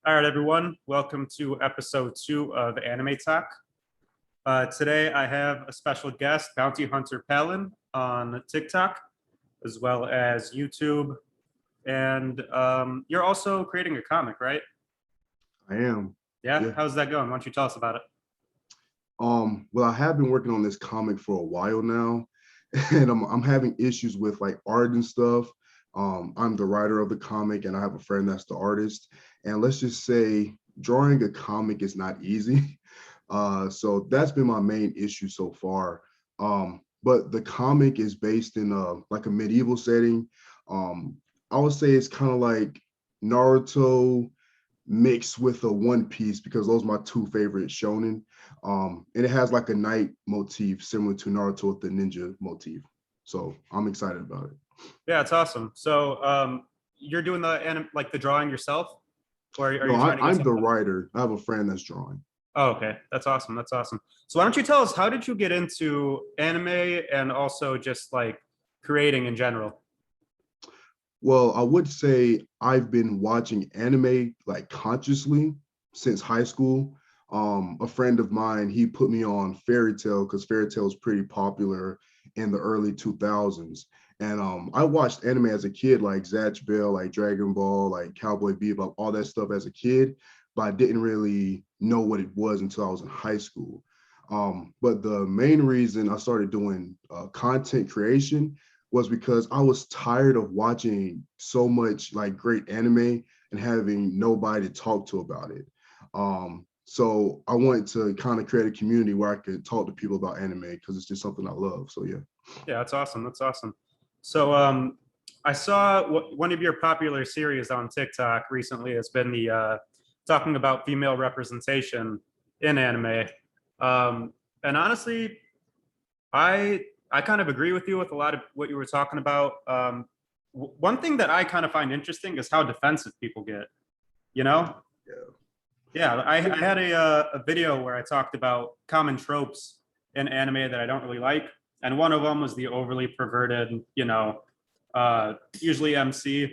All right, everyone. Welcome to episode 2 of AnimeTok. Today, I have a special guest, Bounty Hunter Palin, on TikTok, as well as YouTube. And you're also creating a comic, right? I am. Yeah. Yeah. How's that going? Why don't you tell us about it? Well, I have been working on this comic for a while now, and I'm having issues with like art and stuff. I'm the writer of the comic, and I have a friend that's the artist. And let's just say drawing a comic is not easy. So that's been my main issue so far. But the comic is based in like a medieval setting. Um, I would say it's kind of like Naruto mixed with a One Piece because those are my two favorite shonen. And it has like a knight motif similar to Naruto with the ninja motif. So I'm excited about it. Yeah, it's awesome. So you're doing the drawing yourself, or are No, you trying to get I'm the someone else? writer. I have a friend that's drawing. Oh, okay. That's awesome. That's awesome. So why don't you tell us, how did you get into anime and also just like creating in general? Well, I would say I've been watching anime like consciously since high school. A friend of mine, he put me on Fairy Tale because Fairy Tale was pretty popular in the early 2000s. And I watched anime as a kid, like Zatch Bell, like Dragon Ball, like Cowboy Bebop, all that stuff as a kid, but I didn't really know what it was until I was in high school. But the main reason I started doing content creation was because I was tired of watching so much like great anime and having nobody to talk to about it. So I wanted to kind of create a community where I could talk to people about anime because it's just something I love. So yeah. Yeah, that's awesome. That's awesome. So I saw one of your popular series on TikTok recently has been the talking about female representation in anime. And honestly, I kind of agree with you with a lot of what you were talking about. One thing that I kind of find interesting is how defensive people get. You know? Yeah. Yeah, I had a video where I talked about common tropes in anime that I don't really like, and one of them was the overly perverted, usually MC,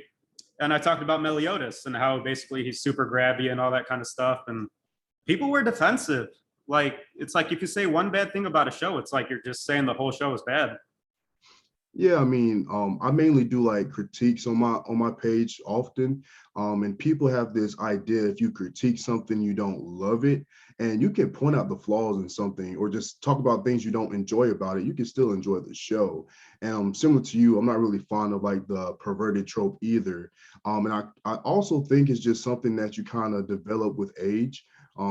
and I talked about Meliodas and how basically he's super grabby and all that kind of stuff, and people were defensive. Like it's like if you say one bad thing about a show, it's like you're just saying the whole show is bad. Yeah, I mean, I mainly do like critiques on my page often, and people have this idea if you critique something, you don't love it, and you can point out the flaws in something or just talk about things you don't enjoy about it. You can still enjoy the show. And similar to you, I'm not really fond of like the perverted trope either. And I also think it's just something that you kind of develop with age,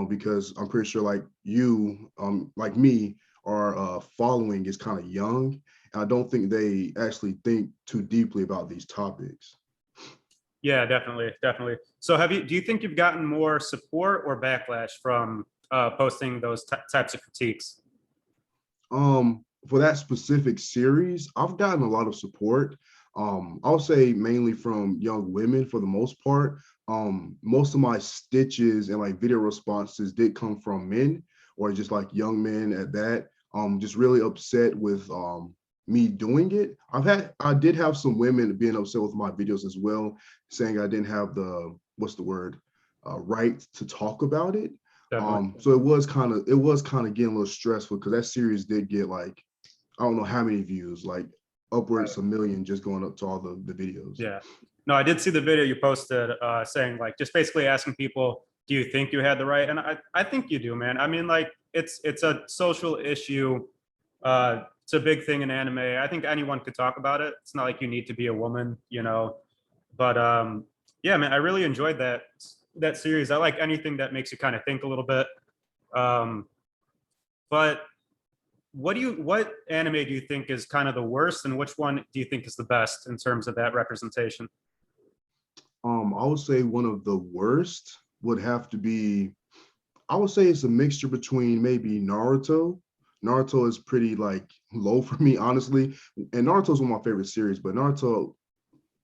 because I'm pretty sure like you, like me, our following is kind of young. I don't think they actually think too deeply about these topics. Yeah, definitely, definitely. So do you think you've gotten more support or backlash from posting those types of critiques? For that specific series, I've gotten a lot of support. I'll say mainly from young women for the most part. Most of my stitches and like video responses did come from men or just like young men at that. Just really upset with me doing it. I did have some women being upset with my videos as well, saying I didn't have the what's the word, right to talk about it. Definitely. So it was kind of getting a little stressful because that series did get like I don't know how many views, like Right. upwards of 1 million just going up to all the videos. Yeah. No, I did see the video you posted saying like just basically asking people, do you think you had the right? And I think you do, man. I mean, like it's a social issue. It's a big thing in anime. I think anyone could talk about it. It's not like you need to be a woman, you know. But yeah, man, I really enjoyed that series. I like anything that makes you kind of think a little bit. Um, but what anime do you think is kind of the worst, and which one do you think is the best in terms of that representation? I would say one of the worst would have to be, I would say it's a mixture between maybe Naruto. Naruto is pretty like low for me, honestly. And Naruto is one of my favorite series, but Naruto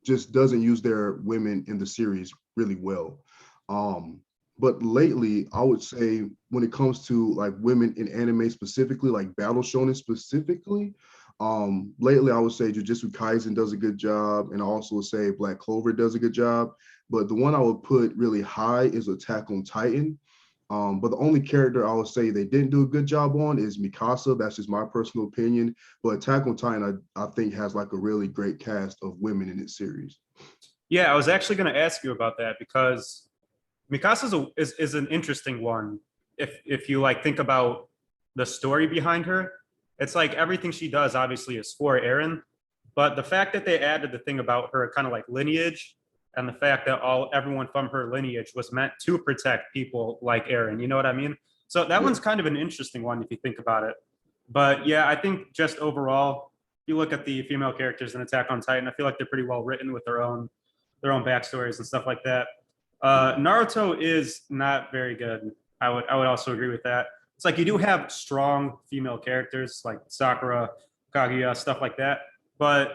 just doesn't use their women in the series really well. Um, but lately, I would say when it comes to like women in anime specifically, like battle shonen specifically, lately I would say Jujutsu Kaisen does a good job, and I also would say Black Clover does a good job. but the one I would put really high is Attack on Titan. But the only character I would say they didn't do a good job on is Mikasa. That's just my personal opinion. But Attack on Titan, I think, has like a really great cast of women in its series. Yeah, I was actually going to ask you about that because Mikasa is an interesting one. If you like think about the story behind her, it's like everything she does obviously is for Eren, but the fact that they added the thing about her kind of like lineage and the fact that everyone from her lineage was meant to protect people like Eren, you know what I mean? So that Yeah. one's kind of an interesting one if you think about it. But yeah, I think just overall, if you look at the female characters in Attack on Titan, I feel like they're pretty well written with their own backstories and stuff like that. Naruto is not very good. I would also agree with that. It's like you do have strong female characters like Sakura, Kaguya, stuff like that, but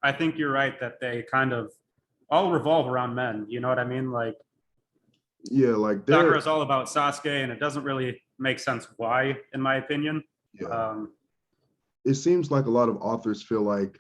I think you're right that they kind of all revolve around men. You know what I mean? Like Yeah, like Sakura they're is all about Sasuke, and it doesn't really make sense why, in my opinion. yeah. Um, It seems like a lot of authors feel like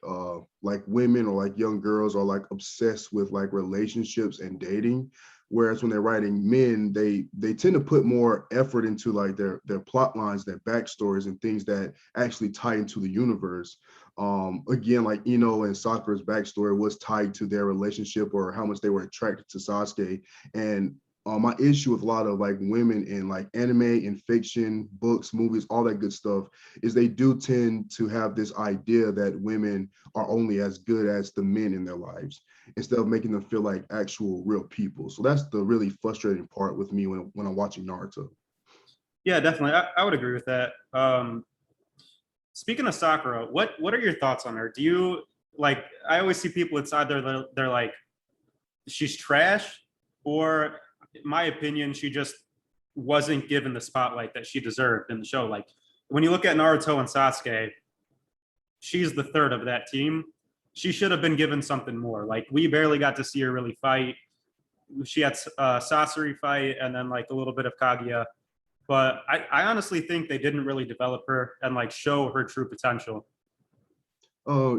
women or like young girls are like obsessed with like relationships and dating, whereas when they're writing men, they tend to put more effort into like their plot lines, their backstories, and things that actually tie into the universe. Again, like Ino and Sakura's backstory was tied to their relationship or how much they were attracted to Sasuke. And my issue with a lot of like women in like anime and fiction, books, movies, all that good stuff is they do tend to have this idea that women are only as good as the men in their lives instead of making them feel like actual real people. So that's the really frustrating part with me when I'm watching Naruto. yeah, definitely. I would agree with that. Speaking of Sakura, what are your thoughts on her? Do you like? I always see people. It's either they're like she's trash, or in my opinion, she just wasn't given the spotlight that she deserved in the show. Like when you look at Naruto and Sasuke, she's the third of that team. She should have been given something more. Like we barely got to see her really fight. She had Sasori fight and then like a little bit of Kaguya. But I honestly think they didn't really develop her and like show her true potential.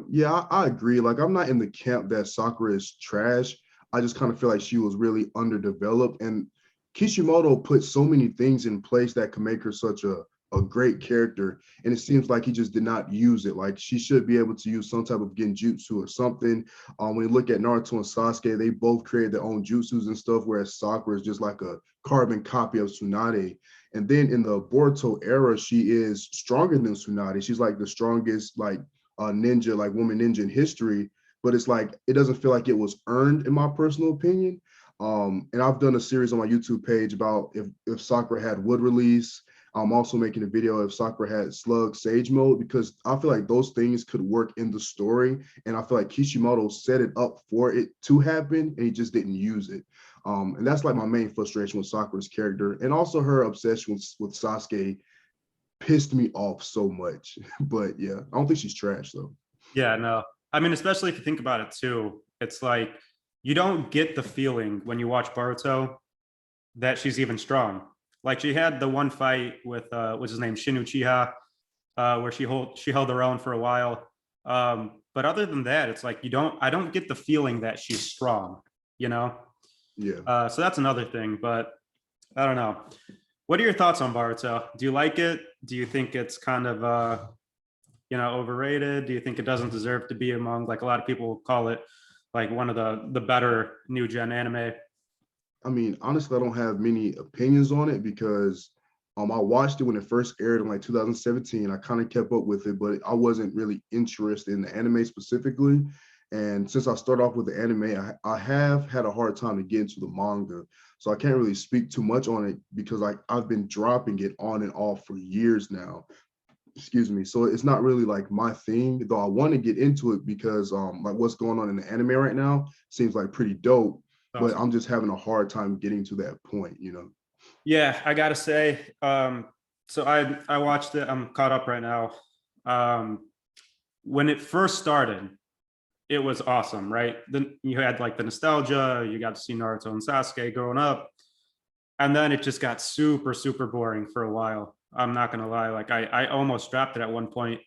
Yeah, I agree. Like, I'm not in the camp that Sakura is trash. I just kind of feel like she was really underdeveloped. And Kishimoto put so many things in place that could make her such a great character. And it seems like he just did not use it. Like, she should be able to use some type of genjutsu or something. When you look at Naruto and Sasuke, they both created their own jutsus and stuff, whereas Sakura is just like a carbon copy of Tsunade. And then in the Boruto era, she is stronger than Tsunade. She's like the strongest, like, ninja, like woman ninja in history, but it's like it doesn't feel like it was earned in my personal opinion. And I've done a series on my YouTube page about if Sakura had wood release. I'm also making a video if Sakura had slug sage mode because I feel like those things could work in the story, and I feel like Kishimoto set it up for it to happen, and he just didn't use it. And that's like my main frustration with Sakura's character, and also her obsession with Sasuke pissed me off so much. But yeah, I don't think she's trash though. Yeah, no. I mean, especially if you think about it too, it's like you don't get the feeling when you watch Boruto that she's even strong. Like she had the one fight with what's his name, Shin Uchiha, where she held her own for a while. But other than that, it's like I don't get the feeling that she's strong, you know? Yeah. So that's another thing, but I don't know. What are your thoughts on Boruto? Do you like it? Do you think it's kind of overrated? Do you think it doesn't deserve to be among, like a lot of people call it, like one of the better new gen anime? I mean, honestly, I don't have many opinions on it because I watched it when it first aired in like 2017. I kind of kept up with it, but I wasn't really interested in the anime specifically. And since I started off with the anime, I have had a hard time to get into the manga. So I can't really speak too much on it because I've been dropping it on and off for years now. Excuse me. So it's not really like my thing, though I want to get into it because like what's going on in the anime right now seems like pretty dope, but Awesome. I'm just having a hard time getting to that point, you know. Yeah, I gotta say, so I watched it. I'm caught up right now. Um, when it first started, it was awesome, right? Then you had like the nostalgia. You got to see Naruto and Sasuke growing up, and then it just got super super boring for a while. I'm not gonna lie, like I almost dropped it at one point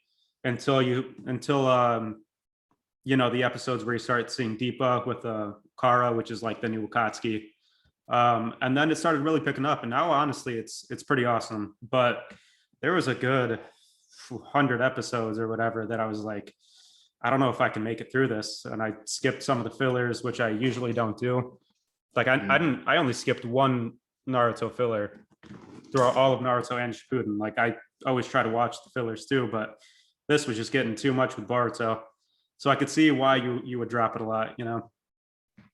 until the episodes where you start seeing Deepa with Kara, which is like the new Akatsuki. And then it started really picking up, and now honestly, it's pretty awesome. But there was a good 100 episodes or whatever that I was like, I don't know if I can make it through this, and I skipped some of the fillers, which I usually don't do. Like I only skipped one Naruto filler throughout all of Naruto and Shippuden. Like I always try to watch the fillers too, but this was just getting too much with Boruto. So I could see why you would drop it a lot, you know.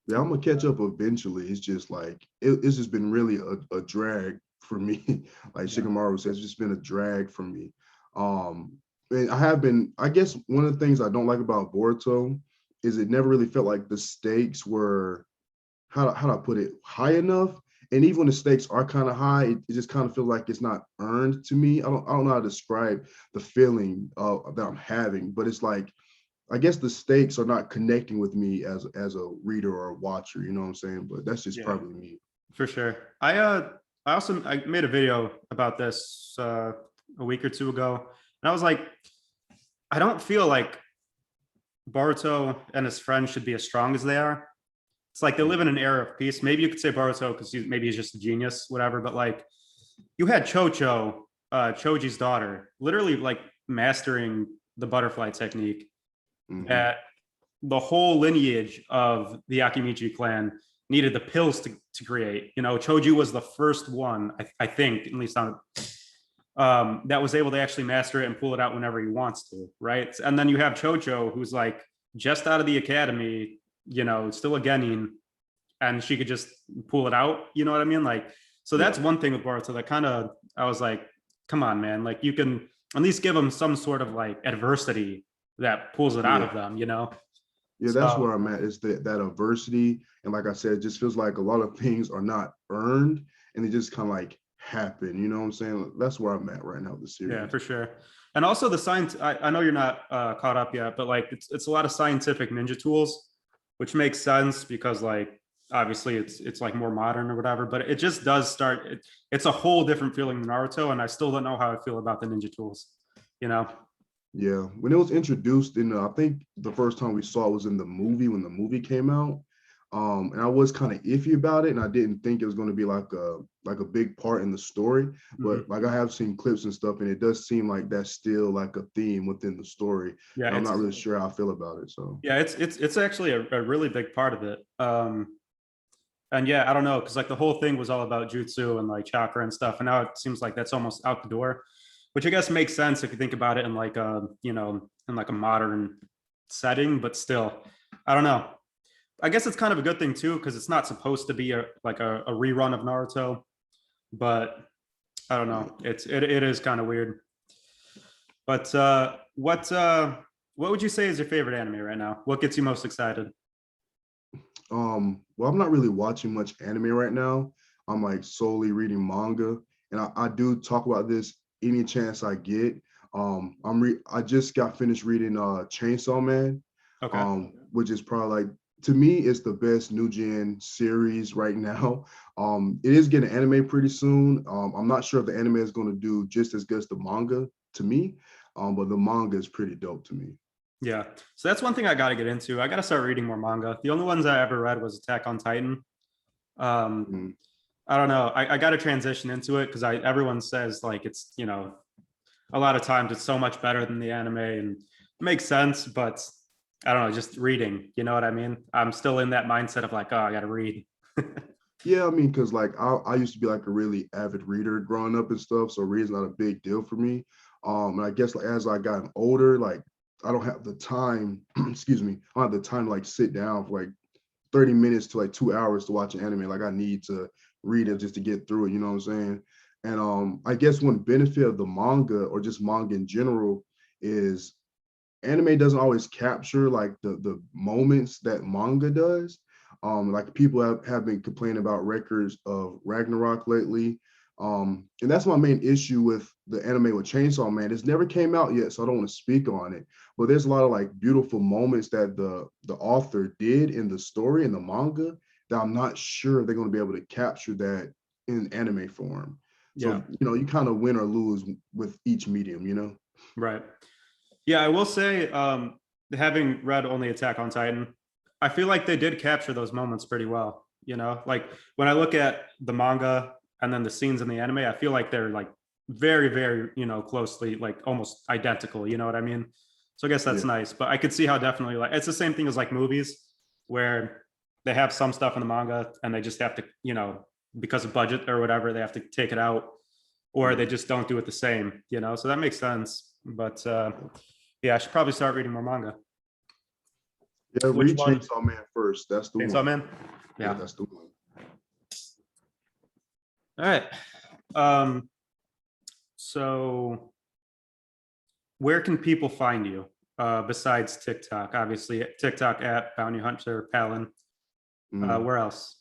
Yeah, I'm gonna catch up eventually. It's just like it's just been really a drag for me. Like Shikamaru says, it's just been a drag for me. And I have been, I guess one of the things I don't like about Boruto is it never really felt like the stakes were, how do I put it, high enough. And even when the stakes are kind of high, it just kind of feels like it's not earned to me. I don't know how to describe the feeling that I'm having, but it's like, I guess the stakes are not connecting with me as a reader or a watcher, you know what I'm saying? But that's just probably me. For sure. I made a video about this a week or two ago, and I was like, I don't feel like Boruto and his friends should be as strong as they are. It's like they live in an era of peace. Maybe you could say Boruto because maybe he's just a genius, whatever. But like, you had Choji's daughter, literally like mastering the butterfly technique. That the whole lineage of the Akimichi clan needed the pills to create. You know, Choji was the first one, I think, at least on that was able to actually master it and pull it out whenever he wants to, right? And then you have Chocho, who's like just out of the academy, you know, still a genin, and she could just pull it out. You know what I mean? Like, so that's one thing with Boruto that kind of, I was like, come on, man, like you can at least give them some sort of like adversity that pulls it out of them, you know? Yeah, that's where I'm at, is that adversity. And like I said, it just feels like a lot of things are not earned and they just kind of like happen, you know what I'm saying? That's where I'm at right now with the series. Yeah, for sure. And also the science, I know you're not caught up yet, but like it's a lot of scientific ninja tools, which makes sense because like obviously it's like more modern or whatever, but it just does start, it's a whole different feeling than Naruto, and I still don't know how I feel about the ninja tools, you know? Yeah, when it was introduced in, I think the first time we saw it was in the movie when the movie came out, and I was kind of iffy about it, and I didn't think it was going to be like a big part in the story. But like I have seen clips and stuff, and it does seem like that's still like a theme within the story. Yeah, I'm not really sure how I feel about it. So yeah, it's actually a really big part of it. And yeah, I don't know, because like the whole thing was all about jutsu and like chakra and stuff, and now it seems like that's almost out the door, which I guess makes sense if you think about it in like a, you know, in like a modern setting, but still, I don't know. I guess it's kind of a good thing too, because it's not supposed to be a rerun of Naruto, but I don't know. It is kind of weird. But what would you say is your favorite anime right now? What gets you most excited? well, I'm not really watching much anime right now. I'm like solely reading manga, and I do talk about this any chance I get. I just got finished reading Chainsaw Man, which is probably like, to me, it's the best new gen series right now. It is getting anime pretty soon. I'm not sure if the anime is going to do just as good as the manga to me, but the manga is pretty dope to me. Yeah, so that's one thing I got to get into. I got to start reading more manga. The only ones I ever read was Attack on Titan. I don't know. I got to transition into it because everyone says like it's, you know, a lot of times it's so much better than the anime, and it makes sense, but I don't know, just reading, you know what I mean? I'm still in that mindset of like, oh, I got to read. Yeah, I mean, because like I used to be like a really avid reader growing up and stuff, so reading's not a big deal for me. And I guess like as I got older, like I don't have the time, excuse me, I don't have the time to like sit down for like 30 minutes to like 2 hours to watch an anime. Like I need to read it just to get through it, you know what I'm saying? And I guess one benefit of the manga or just manga in general is anime doesn't always capture like the moments that manga does. Like people have been complaining about records of Ragnarok lately. And that's my main issue with the anime with Chainsaw Man. It's never came out yet, so I don't want to speak on it. But there's a lot of like beautiful moments that the author did in the story in the manga that I'm not sure they're going to be able to capture that in anime form. Yeah. So, you know, you kind of win or lose with each medium, you know? Right. Yeah, I will say, having read only Attack on Titan, I feel like they did capture those moments pretty well. You know, like when I look at the manga and then the scenes in the anime, I feel like they're like very, very, closely, like almost identical. You know what I mean? So I guess that's Yeah. nice. But I could see how definitely like it's the same thing as like movies where they have some stuff in the manga and they just have to, because of budget or whatever, they have to take it out or they just don't do it the same, So that makes sense. But yeah, I should probably start reading more manga. Yeah, Which read one? Chainsaw Man first. That's the Chainsaw one. Man? Yeah, Yeah. that's the one. All right. So where can people find you besides TikTok? Obviously, TikTok at Bounty Hunter Palin. Mm. Where else?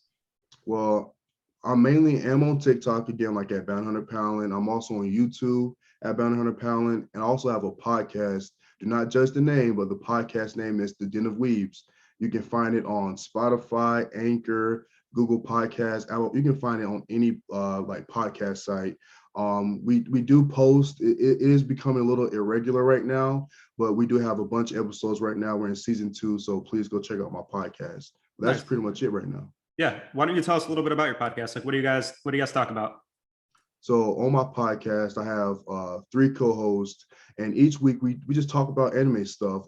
Well, I mainly am on TikTok again, like at Bounty Hunter Palin. I'm also on YouTube at Bounty Hunter Palin, and I also have a podcast. Do not judge the name, but the podcast name is The Den of Weebs. You can find it on Spotify, Anchor, Google Podcasts. You can find it on any like podcast site. We do post. It is becoming a little irregular right now, but we do have a bunch of episodes right now. We're in season 2, so please go check out my podcast. That's Nice. pretty much it right now. Yeah. Why don't you tell us a little bit about your podcast? Like, what do you guys talk about? So on my podcast, I have 3 co-hosts, and each week we just talk about anime stuff.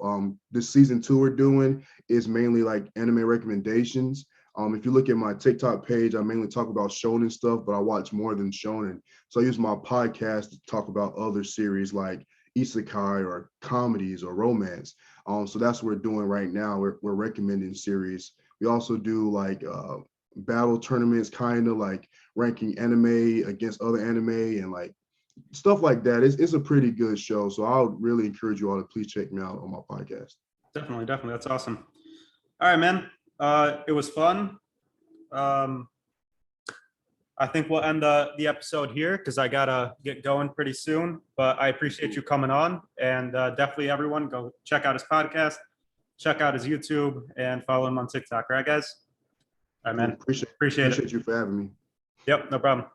This season 2 we're doing is mainly like anime recommendations. If you look at my TikTok page, I mainly talk about shonen stuff, but I watch more than shonen. So I use my podcast to talk about other series like isekai or comedies or romance. So that's what we're doing right now. We're recommending series. We also do like battle tournaments, kind of like ranking anime against other anime and like stuff like that. It's a pretty good show. So I would really encourage you all to please check me out on my podcast. Definitely. That's awesome. All right, man. It was fun. I think we'll end the episode here because I gotta get going pretty soon. But I appreciate you coming on, and definitely everyone go check out his podcast, check out his YouTube, and follow him on TikTok. All right, guys. All right, man. Cool. Appreciate it. Appreciate you for having me. Yep, no problem.